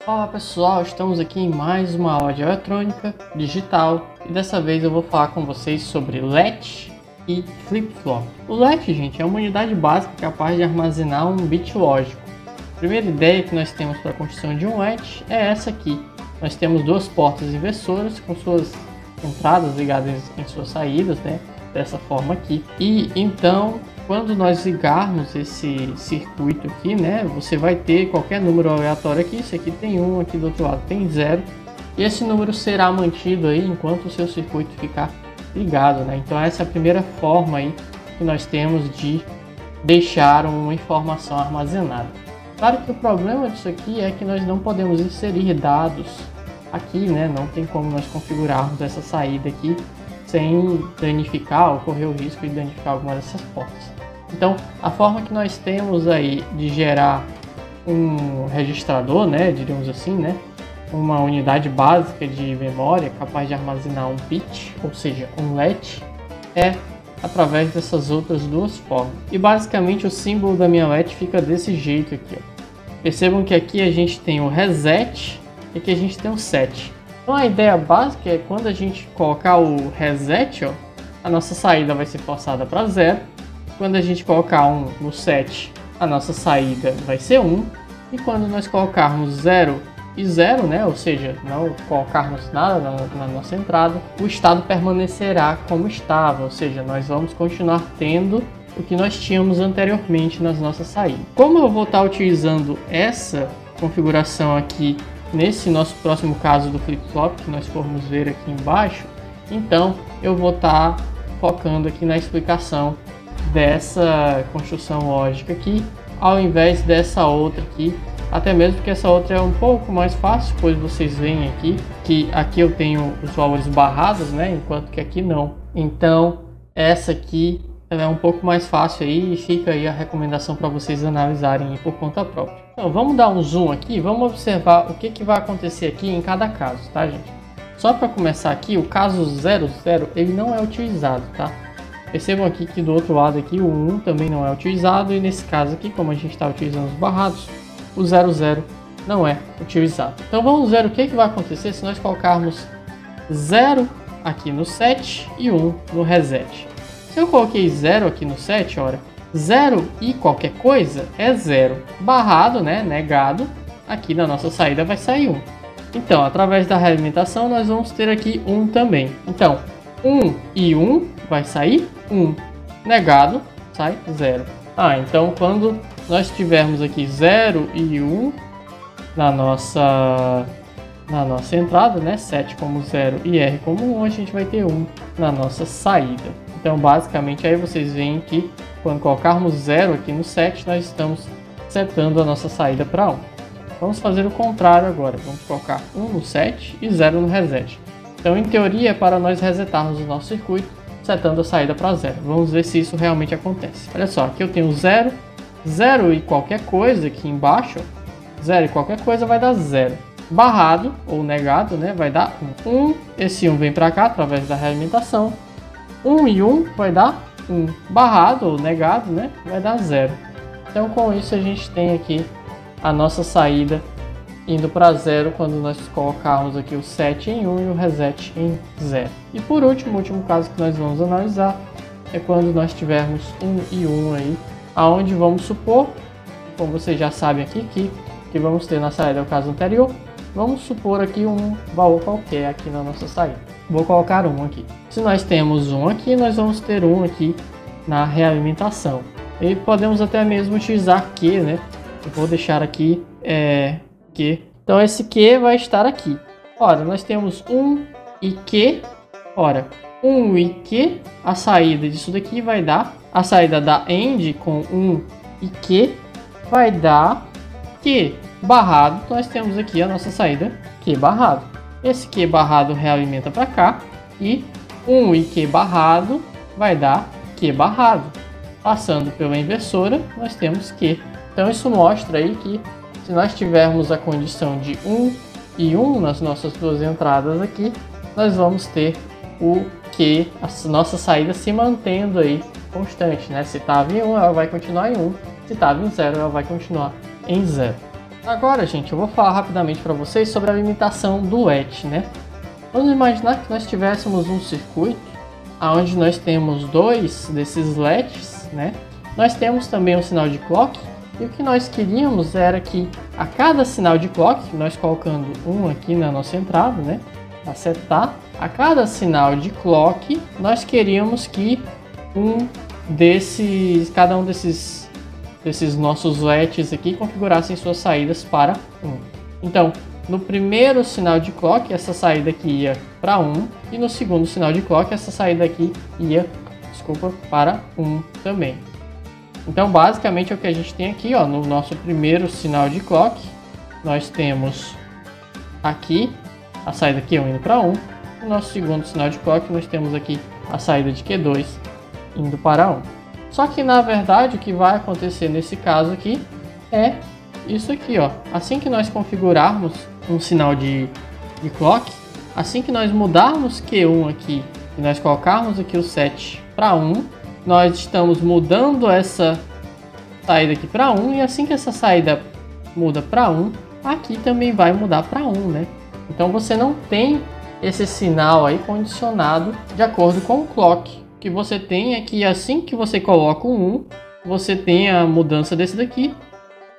Olá pessoal, estamos aqui em mais uma aula de eletrônica digital e dessa vez eu vou falar com vocês sobre latch e flip-flop. O latch, gente, é uma unidade básica capaz de armazenar um bit lógico. A primeira ideia que nós temos para a construção de um latch é essa aqui. Nós temos duas portas inversoras com suas entradas ligadas em suas saídas, né? Dessa forma aqui. E então, quando nós ligarmos esse circuito aqui, né, você vai ter qualquer número aleatório aqui. Isso aqui tem 1, aqui do outro lado tem 0. E esse número será mantido aí enquanto o seu circuito ficar ligado, né? Então essa é a primeira forma aí que nós temos de deixar uma informação armazenada. Claro que o problema disso aqui é que nós não podemos inserir dados aqui, né? Não tem como nós configurarmos essa saída aqui sem danificar ou correr o risco de danificar alguma dessas portas. Então, a forma que nós temos aí de gerar um registrador, né, diríamos assim, né, uma unidade básica de memória capaz de armazenar um bit, ou seja, um latch, é através dessas outras duas formas. E basicamente o símbolo da minha latch fica desse jeito aqui, ó. Percebam que aqui a gente tem o reset e aqui a gente tem o set. Então a ideia básica é quando a gente colocar o reset, ó, a nossa saída vai ser forçada para 0. Quando a gente colocar 1 no set, a nossa saída vai ser 1. E quando nós colocarmos 0 e 0, né, ou seja, não colocarmos nada na nossa entrada, o estado permanecerá como estava, ou seja, nós vamos continuar tendo o que nós tínhamos anteriormente nas nossas saídas. Como eu vou estar utilizando essa configuração aqui nesse nosso próximo caso do flip-flop, que nós formos ver aqui embaixo, então eu vou estar focando aqui na explicação dessa construção lógica aqui, ao invés dessa outra aqui, até mesmo porque essa outra é um pouco mais fácil, pois vocês veem aqui que aqui eu tenho os valores barrados, né, enquanto que aqui não. Então essa aqui ela é um pouco mais fácil aí e fica aí a recomendação para vocês analisarem por conta própria. Então vamos dar um zoom aqui, vamos observar o que vai acontecer aqui em cada caso, tá, gente? Só para começar aqui, o caso 00 ele não é utilizado, tá? Percebam aqui que do outro lado aqui o 1 também não é utilizado e nesse caso aqui, como a gente está utilizando os barrados, o 00 não é utilizado. Então vamos ver o que vai acontecer se nós colocarmos 0 aqui no set e 1 no reset. Se eu coloquei 0 aqui no set, olha, 0 e qualquer coisa é 0. Barrado, né, negado, aqui na nossa saída vai sair 1. Então, através da realimentação, nós vamos ter aqui 1 também. Então, 1 e 1 vai sair 1. Negado, sai 0. Então quando nós tivermos aqui 0 e 1 na nossa entrada, né, set como 0 e R como 1, a gente vai ter 1 na nossa saída. Então, basicamente, aí vocês veem que quando colocarmos 0 aqui no set, nós estamos setando a nossa saída para 1. Vamos fazer o contrário agora. Vamos colocar 1 no set e 0 no reset. Então, em teoria, é para nós resetarmos o nosso circuito, setando a saída para 0. Vamos ver se isso realmente acontece. Olha só, aqui eu tenho 0, 0 e qualquer coisa aqui embaixo, 0 e qualquer coisa vai dar 0. Barrado ou negado, né, vai dar 1. 1, esse 1 vem para cá através da realimentação. 1 e 1 vai dar 1. Barrado ou negado, né, vai dar 0. Então com isso a gente tem aqui a nossa saída indo para 0 quando nós colocarmos aqui o set em 1 e o reset em 0. E por último, o último caso que nós vamos analisar é quando nós tivermos 1 e 1 aí, aonde vamos supor, como vocês já sabem aqui, que vamos ter na saída do caso anterior, vamos supor aqui um valor qualquer aqui na nossa saída. Vou colocar 1 aqui. Se nós temos 1 aqui, nós vamos ter 1 aqui na realimentação. E podemos até mesmo utilizar Q, né? Eu vou deixar aqui Q. Então esse Q vai estar aqui. Ora, nós temos 1 e Q. Ora, 1 e Q, a saída disso daqui vai dar, a saída da AND com 1 e Q vai dar Q barrado. Nós temos aqui a nossa saída Q barrado. Esse Q barrado realimenta para cá e 1 e Q barrado vai dar Q barrado. Passando pela inversora, nós temos Q. Então isso mostra aí que se nós tivermos a condição de 1 e 1 nas nossas duas entradas aqui, nós vamos ter o Q, a nossa saída se mantendo aí constante, né? Se estava em 1, ela vai continuar em 1. Se estava em 0, ela vai continuar em 0. Agora, gente, eu vou falar rapidamente para vocês sobre a limitação do latch, né? Vamos imaginar que nós tivéssemos um circuito onde nós temos dois desses latches, né? Nós temos também um sinal de clock, e o que nós queríamos era que a cada sinal de clock, nós colocando um aqui na nossa entrada, né? Para setar, a cada sinal de clock, nós queríamos que cada um desses nossos latches aqui configurassem suas saídas para 1. Então, no primeiro sinal de clock, essa saída aqui ia para 1, e no segundo sinal de clock, essa saída aqui ia, para 1 também. Então, basicamente, é o que a gente tem aqui, ó, no nosso primeiro sinal de clock, nós temos aqui a saída Q1 indo para 1, no nosso segundo sinal de clock, nós temos aqui a saída de Q2 indo para 1. Só que, na verdade, o que vai acontecer nesse caso aqui é isso aqui, ó. Assim que nós configurarmos um sinal de clock, assim que nós mudarmos Q1 aqui e nós colocarmos aqui o set para 1, nós estamos mudando essa saída aqui para 1, e assim que essa saída muda para 1, aqui também vai mudar para 1, né? Então você não tem esse sinal aí condicionado de acordo com o clock. O que você tem é que assim que você coloca um 1, você tem a mudança desse daqui,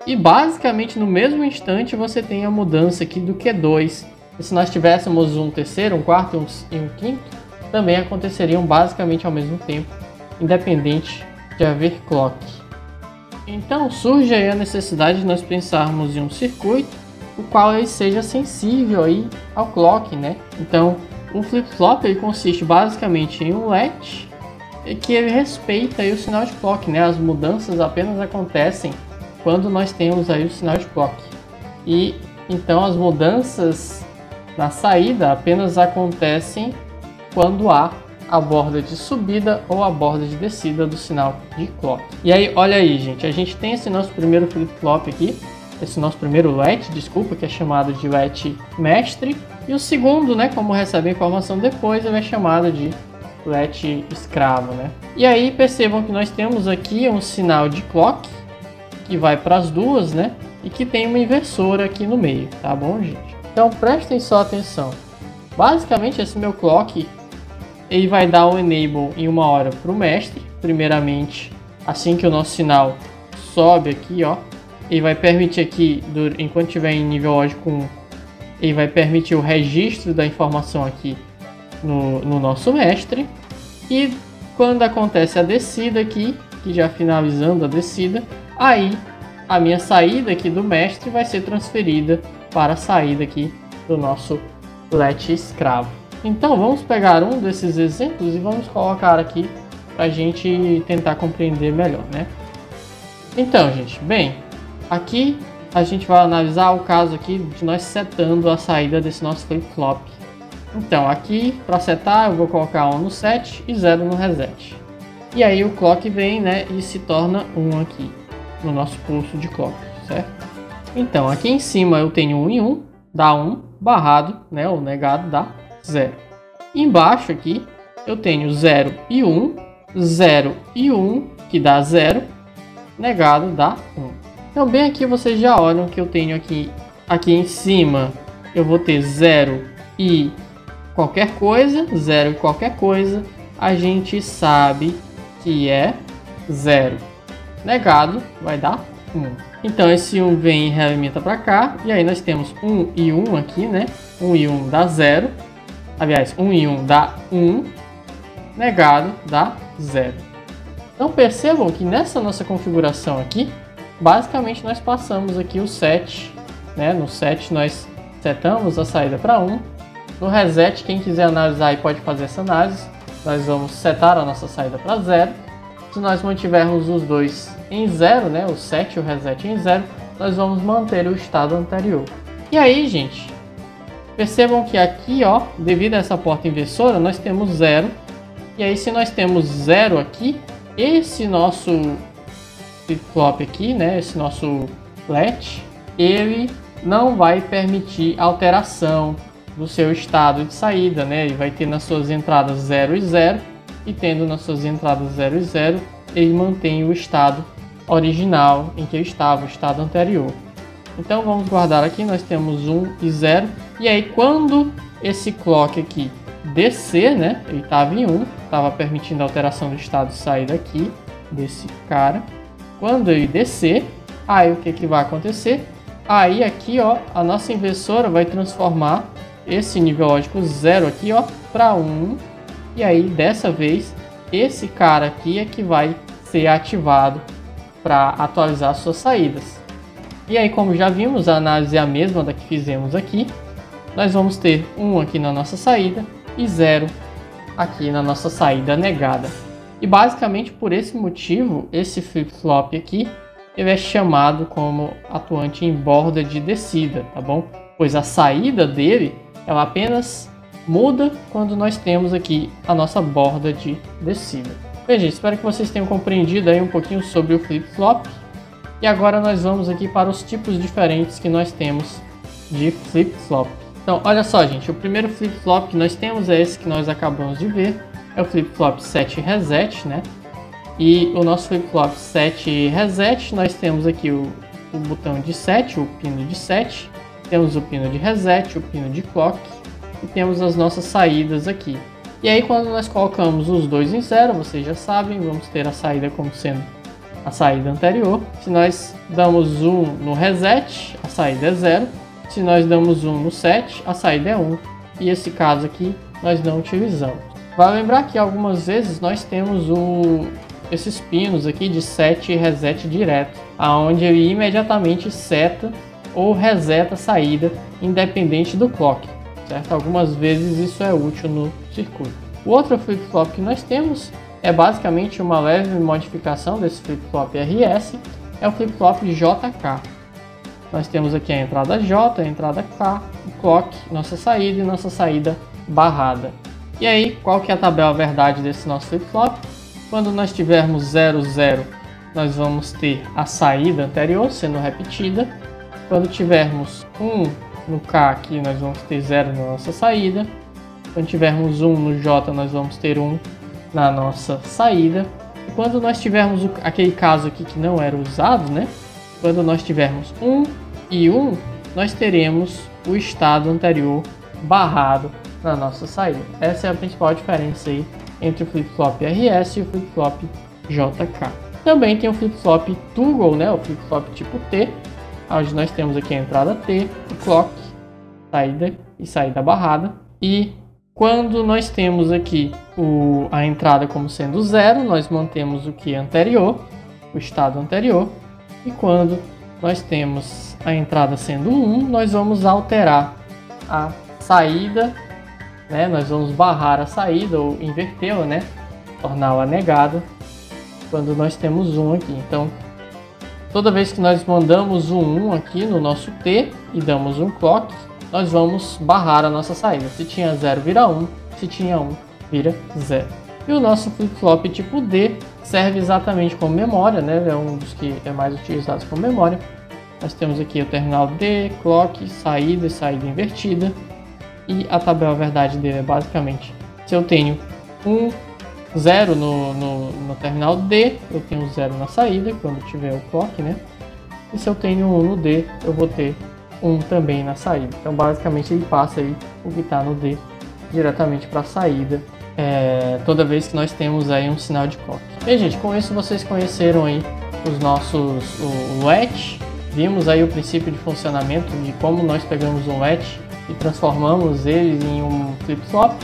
e basicamente no mesmo instante você tem a mudança aqui do Q2. E se nós tivéssemos um terceiro, um quarto e um quinto, também aconteceriam basicamente ao mesmo tempo, independente de haver clock. Então surge aí a necessidade de nós pensarmos em um circuito o qual ele seja sensível aí ao clock, né? Então o flip-flop ele consiste basicamente em um latch que ele respeita aí o sinal de clock, né? As mudanças apenas acontecem quando nós temos aí o sinal de clock. E então as mudanças na saída apenas acontecem quando há a borda de subida ou a borda de descida do sinal de clock. E aí, olha aí, gente, a gente tem esse nosso primeiro flip-flop aqui, esse nosso primeiro latch, desculpa, que é chamado de latch mestre, e o segundo, né, como recebe a informação depois, ele é chamado de latch escravo, né? E aí percebam que nós temos aqui um sinal de clock que vai para as duas, né, e que tem uma inversora aqui no meio, tá bom, gente? Então prestem só atenção. Basicamente esse meu clock ele vai dar o enable em 1 hora para o mestre. Primeiramente, assim que o nosso sinal sobe aqui, ó, ele vai permitir aqui, enquanto estiver em nível lógico 1, ele vai permitir o registro da informação aqui no nosso mestre. E quando acontece a descida aqui, que já finalizando a descida, aí a minha saída aqui do mestre vai ser transferida para a saída aqui do nosso latch escravo. Então vamos pegar um desses exemplos e vamos colocar aqui para a gente tentar compreender melhor, né? Então, gente, bem, aqui a gente vai analisar o caso aqui de nós setando a saída desse nosso flip-flop. Então aqui para setar eu vou colocar 1 no set e 0 no reset. E aí o clock vem, né, e se torna 1 aqui no nosso pulso de clock, certo? Então aqui em cima eu tenho 1 em 1, dá 1, barrado, né, ou negado dá 0. Embaixo aqui eu tenho 0 e 1, 0 e 1, que dá 0, negado dá 1. Então bem aqui vocês já olham que eu tenho aqui em cima eu vou ter 0 e qualquer coisa, 0 e qualquer coisa, a gente sabe que é 0. Negado vai dar 1. Então esse 1 vem e realimenta para cá, e aí nós temos 1 e 1 aqui, né? 1 e 1 dá 0. Aliás, 1 e 1 dá 1, negado dá 0. Então percebam que nessa nossa configuração aqui, basicamente nós passamos aqui o set, né? No set nós setamos a saída para 1. No reset, quem quiser analisar aí pode fazer essa análise. Nós vamos setar a nossa saída para 0. Se nós mantivermos os dois em 0, né? O set e o reset em 0, nós vamos manter o estado anterior. E aí, gente, percebam que aqui, ó, devido a essa porta inversora, nós temos 0. E aí, se nós temos 0 aqui, esse nosso flip-flop aqui, né, esse nosso latch, ele não vai permitir alteração do seu estado de saída, né? Ele vai ter nas suas entradas 0 e 0, e tendo nas suas entradas 0 e 0, ele mantém o estado original em que ele estava, o estado anterior. Então vamos guardar aqui, nós temos 1 e 0. E aí quando esse clock aqui descer, né, ele estava em 1, estava permitindo a alteração do estado de saída aqui, desse cara. Quando ele descer, aí o que vai acontecer? Aí aqui, ó, a nossa inversora vai transformar esse nível lógico 0 aqui, ó, para 1. E aí, dessa vez, esse cara aqui é que vai ser ativado para atualizar suas saídas. E aí, como já vimos, a análise é a mesma da que fizemos aqui. Nós vamos ter 1 aqui na nossa saída e 0 aqui na nossa saída negada. E basicamente por esse motivo, esse flip-flop aqui, ele é chamado como atuante em borda de descida, tá bom? Pois a saída dele, ela apenas muda quando nós temos aqui a nossa borda de descida. Bem, gente, espero que vocês tenham compreendido aí um pouquinho sobre o flip-flop. E agora nós vamos aqui para os tipos diferentes que nós temos de flip-flop. Então, olha só, gente, o primeiro flip-flop que nós temos é esse que nós acabamos de ver. É o flip-flop set reset, né? E o nosso flip-flop set reset, nós temos aqui o botão de set, o pino de set. Temos o pino de reset, o pino de clock. E temos as nossas saídas aqui. E aí quando nós colocamos os dois em 0, vocês já sabem, vamos ter a saída como sendo a saída anterior. Se nós damos 1 no reset, a saída é 0. Se nós damos 1 no set, a saída é 1. E esse caso aqui nós não utilizamos. Vale lembrar que algumas vezes nós temos esses pinos aqui de set e reset direto, aonde ele imediatamente seta ou reseta a saída, independente do clock, certo? Algumas vezes isso é útil no circuito. O outro flip-flop que nós temos é basicamente uma leve modificação desse flip-flop RS, é o flip-flop JK. Nós temos aqui a entrada J, a entrada K, o clock, nossa saída e nossa saída barrada. E aí, qual que é a tabela verdade desse nosso flip-flop? Quando nós tivermos 0, 0, nós vamos ter a saída anterior sendo repetida. Quando tivermos 1 no K aqui, nós vamos ter 0 na nossa saída. Quando tivermos 1 no J, nós vamos ter 1 na nossa saída. E quando nós tivermos aquele caso aqui que não era usado, né? Quando nós tivermos 1 e 1, nós teremos o estado anterior barrado na nossa saída. Essa é a principal diferença aí entre o flip-flop RS e o flip-flop JK. Também tem o flip-flop toggle, né? O flip-flop tipo T, onde nós temos aqui a entrada T, o clock, saída e saída barrada. E quando nós temos aqui a entrada como sendo 0, nós mantemos o que é anterior, o estado anterior. E quando nós temos a entrada sendo 1, nós vamos alterar a saída, né? Nós vamos barrar a saída ou invertê-la, né? Torná-la negada quando nós temos 1 aqui. Então, toda vez que nós mandamos um 1 aqui no nosso T e damos um clock, nós vamos barrar a nossa saída. Se tinha 0, vira 1. Se tinha 1, vira 0. E o nosso flip-flop tipo D serve exatamente como memória, né? É um dos que é mais utilizado como memória. Nós temos aqui o terminal D, clock, saída e saída invertida. E a tabela verdade dele é basicamente, se eu tenho 0 no terminal D, eu tenho 0 na saída, quando tiver o clock, né? E se eu tenho 1 no D, eu vou ter 1 também na saída. Então, basicamente, ele passa aí o que está no D diretamente para a saída, toda vez que nós temos aí um sinal de clock. E, gente, com isso vocês conheceram aí o latch. Vimos aí o princípio de funcionamento de como nós pegamos um latch e transformamos ele em um flip-flop.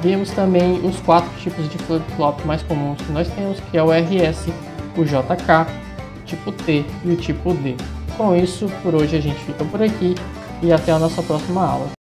Vimos também os 4 tipos de flip-flop mais comuns que nós temos, que é o RS, o JK, o tipo T e o tipo D. Com isso, por hoje a gente fica por aqui e até a nossa próxima aula.